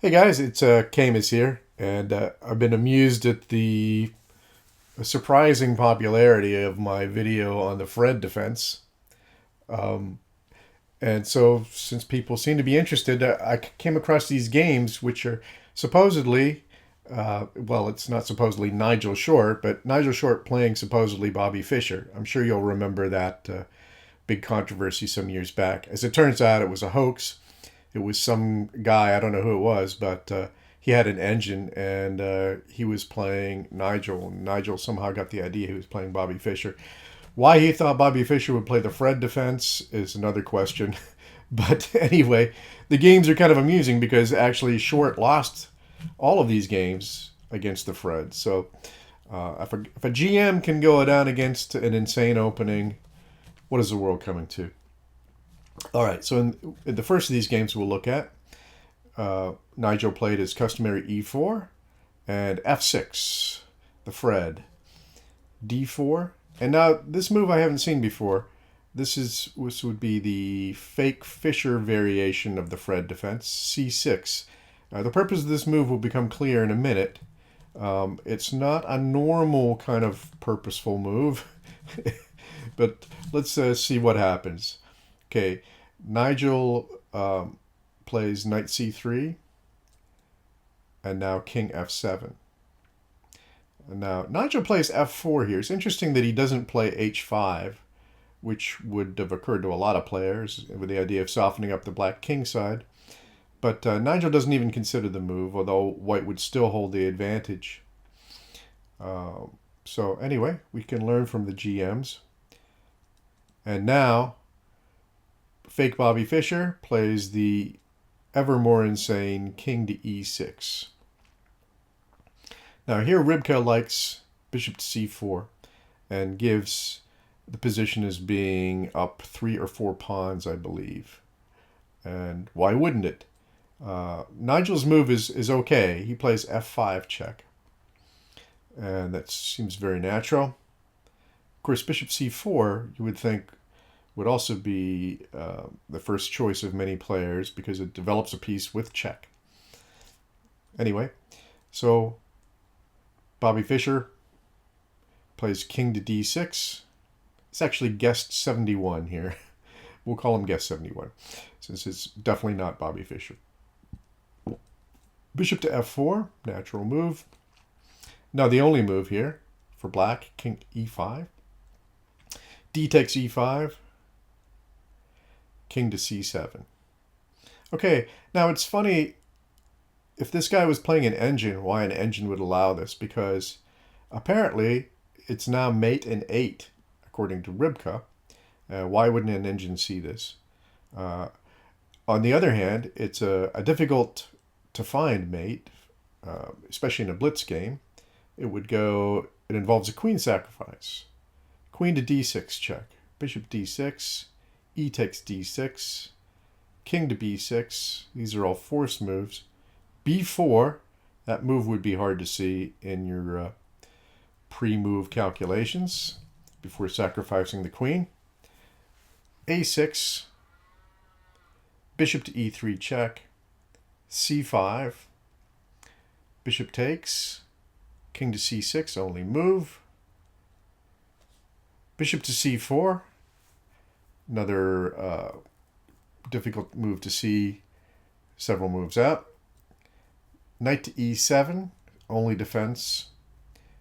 Hey guys, it's Camus here, and I've been amused at the surprising popularity of my video on the Fred defense. Um, and so, since people seem to be interested, I came across these games which are supposedly, well, it's not supposedly Nigel Short, but Nigel Short playing supposedly Bobby Fischer. I'm sure you'll remember that big controversy some years back. As it turns out, it was a hoax. It was some guy, I don't know who it was, but he had an engine and he was playing Nigel. Nigel somehow got the idea he was playing Bobby Fischer. Why he thought Bobby Fischer would play the Fred defense is another question. But anyway, the games are kind of amusing because actually Short lost all of these games against the Fred. So if a GM can go down against an insane opening, what is the world coming to? All right, so in the first of these games we'll look at, Nigel played his customary e4 and f6, the Fred, d4. And now this move I haven't seen before. This would be the fake Fischer variation of the Fred defense, c6. The purpose of this move will become clear in a minute. It's not a normal kind of purposeful move, but let's see what happens. Okay, Nigel plays knight c3, and now king f7. And now Nigel plays f4 here. It's interesting that he doesn't play h5, which would have occurred to a lot of players with the idea of softening up the black king side. But Nigel doesn't even consider the move, although white would still hold the advantage. So anyway, we can learn from the GMs. And now fake Bobby Fischer plays the ever more insane king to e6. Now here Rybka likes bishop to c4 and gives the position as being up 3 or 4 pawns, I believe. And why wouldn't it? Nigel's move is okay. He plays f5 check. And that seems very natural. Of course, bishop c4, you would think, would also be the first choice of many players because it develops a piece with check. Anyway, so Bobby Fischer plays king to d6. It's actually guest 71 here. We'll call him guest 71 since it's definitely not Bobby Fischer. Bishop to f4, natural move. Now the only move here for black, king e5. D takes e5. King to c7. Okay, now it's funny, if this guy was playing an engine, why an engine would allow this, because apparently it's now mate and 8, according to Rybka. Why wouldn't an engine see this? On the other hand, it's a difficult to find mate, especially in a blitz game. It involves a queen sacrifice. Queen to d6 check. Bishop d6. E takes d6, king to b6. These are all forced moves. b4, that move would be hard to see in your pre-move calculations before sacrificing the queen. a6, bishop to e3 check, c5, bishop takes, king to c6, only move, bishop to c4, another difficult move to see several moves out. Knight to e7, only defense.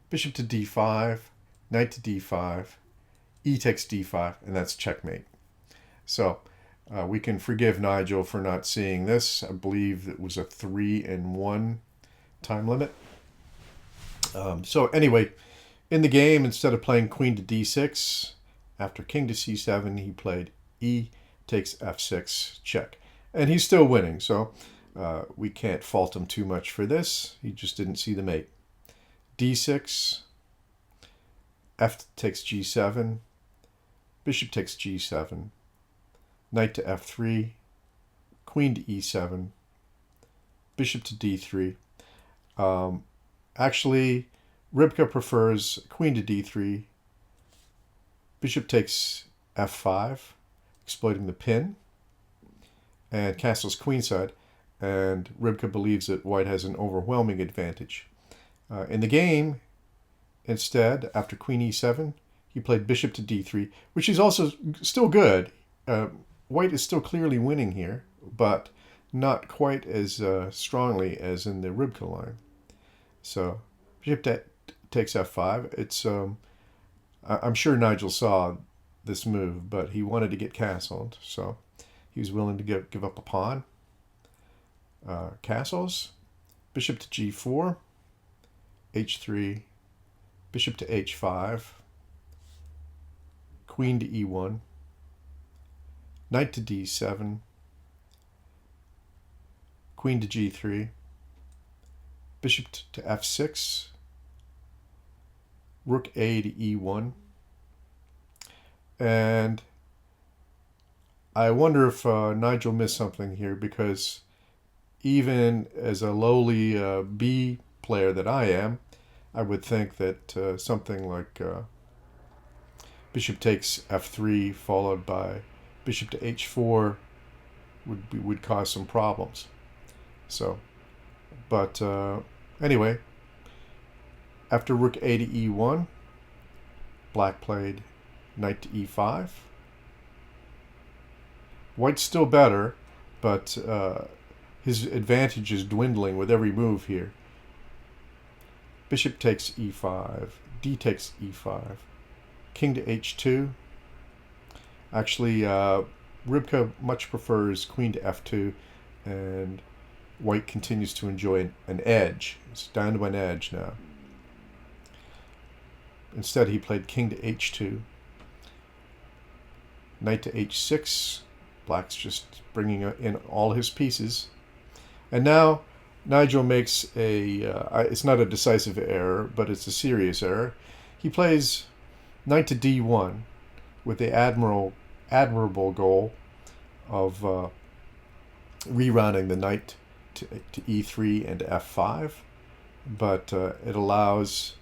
Bishop to d5, knight to d5, e takes d5, and that's checkmate. So we can forgive Nigel for not seeing this. I believe it was a 3-1 time limit. So anyway, in the game, instead of playing queen to d6, after king to c7, he played e takes f6 check. And he's still winning, so we can't fault him too much for this. He just didn't see the mate. d6, f takes g7, bishop takes g7, knight to f3, queen to e7, bishop to d3. Actually, Rybka prefers queen to d3, bishop takes f5, exploiting the pin, and castles queenside. and Rybka believes that white has an overwhelming advantage. In the game, instead, after queen e7, he played bishop to d3, which is also still good. White is still clearly winning here, but not quite as strongly as in the Rybka line. So bishop takes f5. It's I'm sure Nigel saw this move, but he wanted to get castled, so he was willing to give up a pawn. Castles, bishop to g4, h3, bishop to h5, queen to e1, knight to d7, queen to g3, bishop to f6, rook a to e1. And I wonder if Nigel missed something here, because even as a lowly B player that I am, I would think that something like bishop takes f3 followed by bishop to h4 would cause some problems. So, but anyway, after rook a to e1, black played knight to e5. White's still better, but his advantage is dwindling with every move here. Bishop takes e5, d takes e5, king to h2. Actually, Rybka much prefers queen to f2, and white continues to enjoy an edge. It's down to an edge now. Instead, he played king to h2, knight to h6. Black's just bringing in all his pieces. And now Nigel makes it's not a decisive error, but it's a serious error. He plays knight to d1 with the admirable goal of rerouting the knight to e3 and to f5, but it allows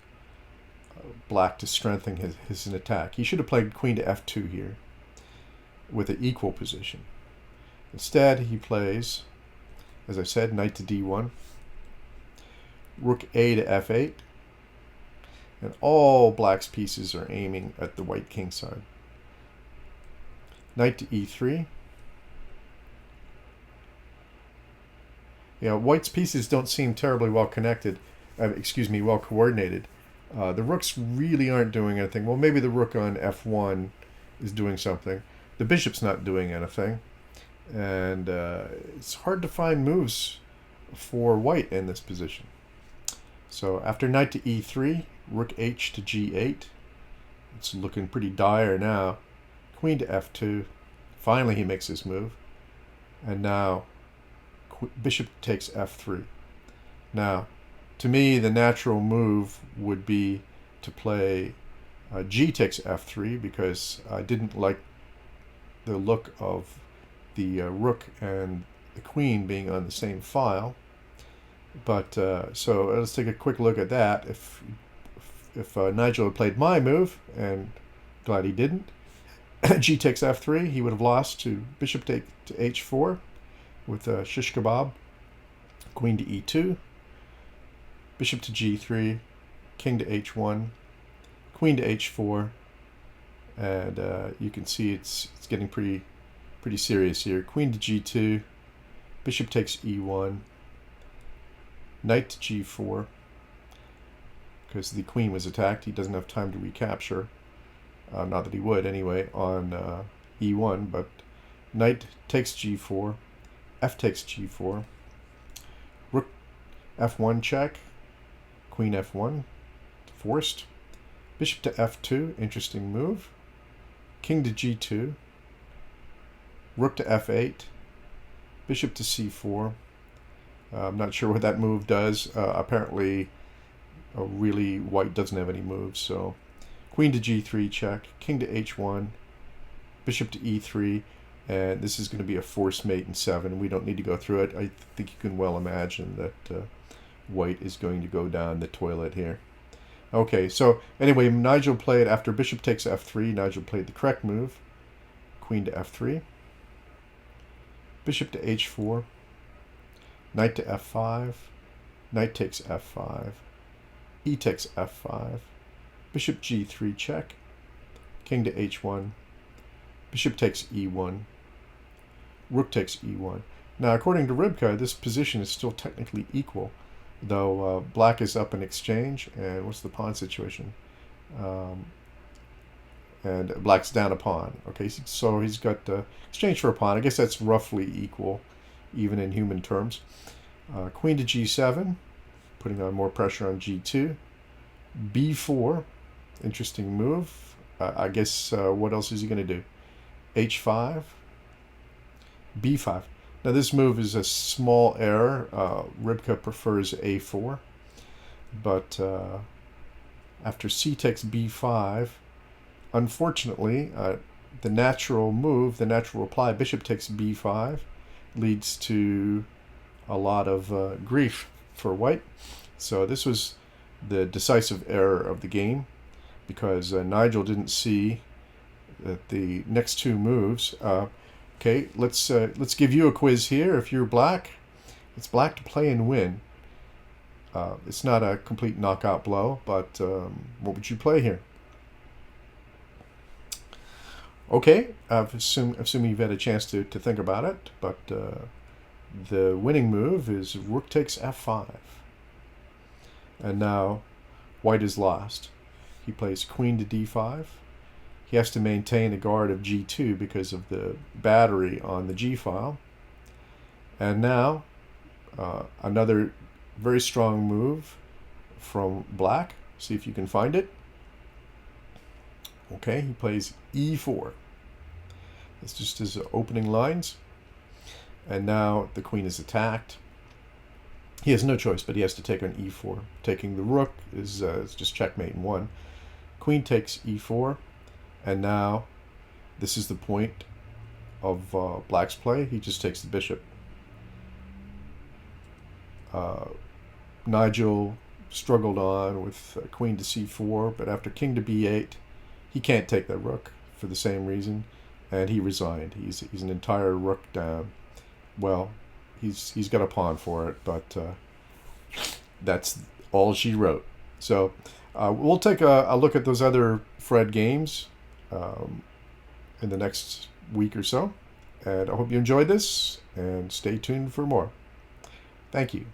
black to strengthen his attack. He should have played queen to f2 here with an equal position. Instead, he plays, as I said, knight to d1, rook a to f8, and all black's pieces are aiming at the white king side. Knight to e3. White's pieces don't seem terribly well connected, well coordinated. The rooks really aren't doing anything. Well, maybe the rook on f1 is doing something. The bishop's not doing anything. And it's hard to find moves for white in this position. So after knight to e3, rook h to g8. It's looking pretty dire now. Queen to f2. Finally he makes his move. And now bishop takes f3. Now, to me, the natural move would be to play g takes f3, because I didn't like the look of the rook and the queen being on the same file. But so let's take a quick look at that. If Nigel had played my move, and glad he didn't, g takes f3, he would have lost to bishop to h4 with shish kebab, queen to e2, bishop to g3, king to h1, queen to h4, and you can see it's getting pretty serious here. Queen to g2, bishop takes e1, knight to g4, because the queen was attacked. He doesn't have time to recapture. Not that he would anyway on e1, but knight takes g4, f takes g4, rook f1 check, queen f1, forced, bishop to f2, interesting move, king to g2, rook to f8, bishop to c4. I'm not sure what that move does. Apparently, really, white doesn't have any moves, so queen to g3 check, king to h1, bishop to e3, and this is going to be a forced mate in 7. We don't need to go through it. I think you can well imagine that white is going to go down the toilet here. Okay, so anyway, Nigel played, after bishop takes f3, Nigel played the correct move, queen to f3, bishop to h4, knight to f5, knight takes f5, e takes f5, bishop g3 check, king to h1, bishop takes e1, rook takes e1. Now, according to Ribka, this position is still technically equal, though black is up in exchange. And what's the pawn situation? And black's down a pawn. Okay, so he's got exchange for a pawn. I guess that's roughly equal, even in human terms. Queen to g7, putting on more pressure on g2. b4, interesting move. I guess what else is he going to do? h5, b5. Now this move is a small error. Ribka prefers a4, but after c takes b5, unfortunately, the natural move, the natural reply, bishop takes b5, leads to a lot of grief for white. So this was the decisive error of the game, because Nigel didn't see that the next two moves. Okay, let's give you a quiz here. If you're black, it's black to play and win. It's not a complete knockout blow, but what would you play here? Okay, assuming you've had a chance to think about it, but the winning move is rook takes f5. And now white is lost. He plays queen to d5. He has to maintain a guard of g2 because of the battery on the g file. And now another very strong move from black. See if you can find it. Okay, he plays e4. It's just his opening lines. And now the queen is attacked. He has no choice, but he has to take on e4. Taking the rook is just checkmate in one. Queen takes e4. And now this is the point of black's play. He just takes the bishop. Nigel struggled on with queen to c4, but after king to b8, he can't take that rook for the same reason, and he resigned. He's an entire rook down. Well, he's got a pawn for it, but that's all she wrote. So we'll take a look at those other Fred games in the next week or so, and I hope you enjoyed this, and stay tuned for more. Thank you.